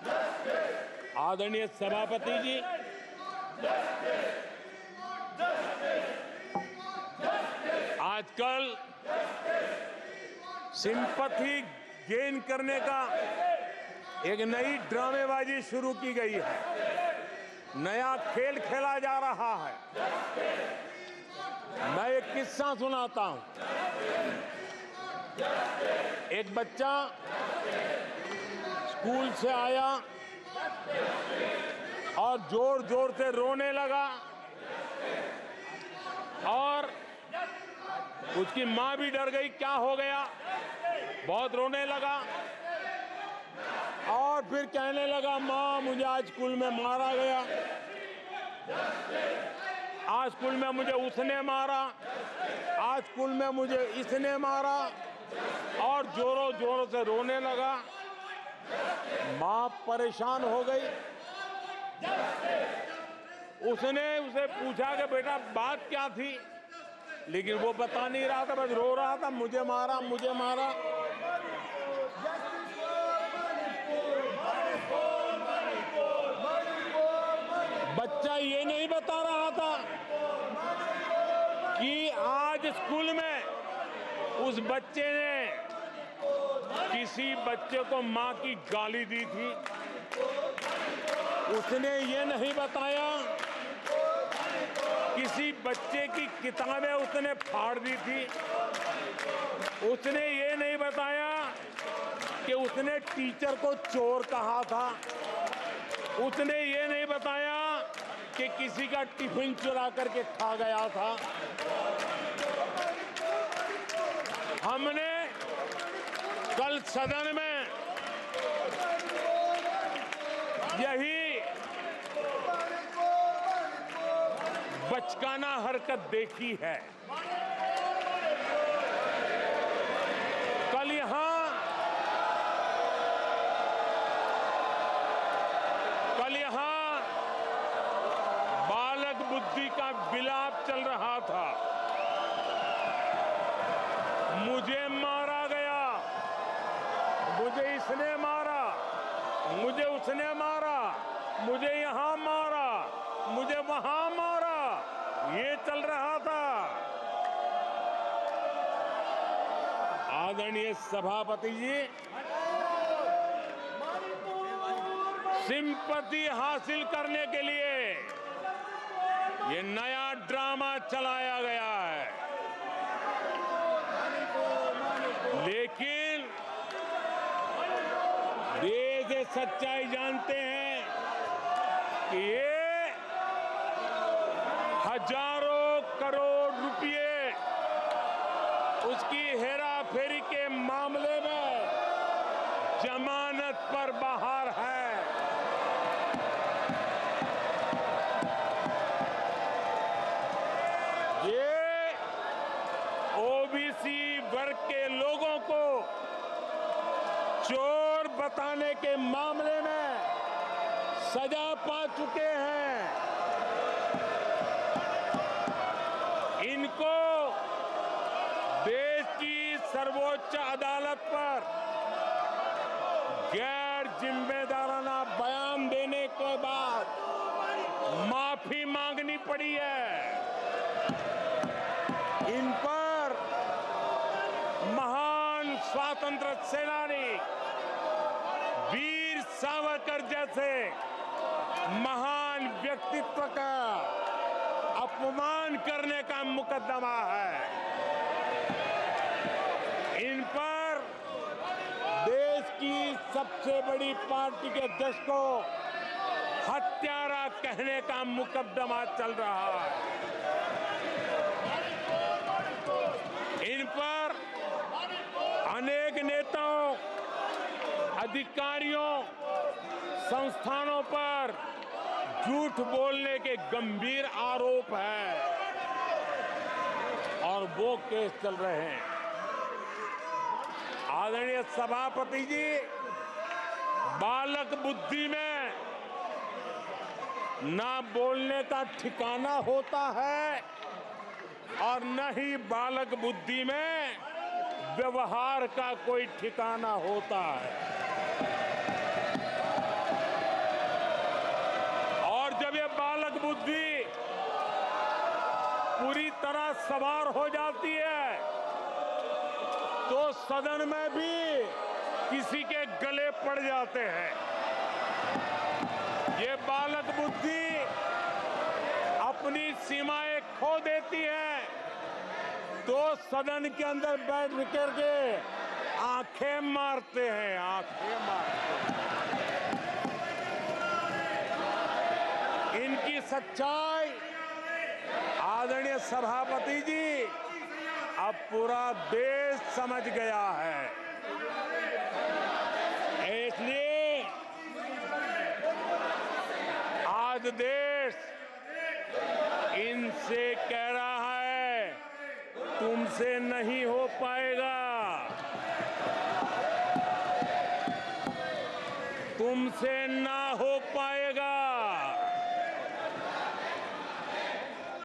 आदरणीय सभापति जी, आजकल सिंपैथी गेन करने का एक नई ड्रामेबाजी शुरू की गई है, नया खेल खेला जा रहा है। मैं एक किस्सा सुनाता हूं। एक बच्चा स्कूल से आया और जोर जोर से रोने लगा और उसकी माँ भी डर गई, क्या हो गया, बहुत रोने लगा और फिर कहने लगा, माँ मुझे आज स्कूल में मारा गया, आज स्कूल में मुझे उसने मारा, आज स्कूल में मुझे इसने मारा, और जोरों जोरों से रोने लगा। माँ परेशान हो गई। उसने उसे पूछा कि बेटा बात क्या थी, लेकिन वो बता नहीं रहा था, बस रो रहा था, मुझे मारा मुझे मारा। बच्चा ये नहीं बता रहा था कि आज स्कूल में उस बच्चे ने किसी बच्चे को मां की गाली दी थी। उसने ये नहीं बताया किसी बच्चे की किताबें उसने फाड़ दी थी। उसने ये नहीं बताया कि उसने टीचर को चोर कहा था। उसने ये नहीं बताया कि किसी का टिफिन चुरा करके खा गया था। हमने कल सदन में यही बचकाना हरकत देखी है। कल यहां बालक बुद्धि का विलाप चल रहा था। मुझे मारा गया, मुझे इसने मारा, मुझे उसने मारा, मुझे यहां मारा, मुझे वहां मारा, ये चल रहा था। आदरणीय सभापति जी, सिंपैथी हासिल करने के लिए ये नया ड्रामा चलाया गया है, लेकिन देश ये सच्चाई जानते हैं कि ये हजारों करोड़ रुपए उसकी हेराफेरी के मामले में जमानत पर बाहर है। ये ओबीसी वर्ग के लोगों को चोर बताने के मामले में सजा पा चुके हैं। इनको देश की सर्वोच्च अदालत पर गैर जिम्मेदाराना बयान देने के बाद माफी मांगनी पड़ी है। इन पर महान स्वातंत्र सेनानी वीर सावरकर जैसे महान व्यक्तित्व का अपमान करने का मुकदमा है। इन पर देश की सबसे बड़ी पार्टी के अध्यक्ष को हत्यारा कहने का मुकदमा चल रहा है। इन पर अनेक नेताओं, अधिकारियों, संस्थानों पर झूठ बोलने के गंभीर आरोप है और वो केस चल रहे हैं। आदरणीय सभापति जी, बालक बुद्धि में ना बोलने का ठिकाना होता है और न ही बालक बुद्धि में व्यवहार का कोई ठिकाना होता है। क्षण में भी किसी के गले पड़ जाते हैं। ये बालक बुद्धि अपनी सीमाएं खो देती है तो सदन के अंदर बैठ करके आंखें मारते हैं, आंखें मारते हैं। इनकी सच्चाई आदरणीय सभापति जी अब पूरा देश समझ गया है। इसलिए आज देश इनसे कह रहा है तुमसे नहीं हो पाएगा, तुमसे ना हो पाएगा।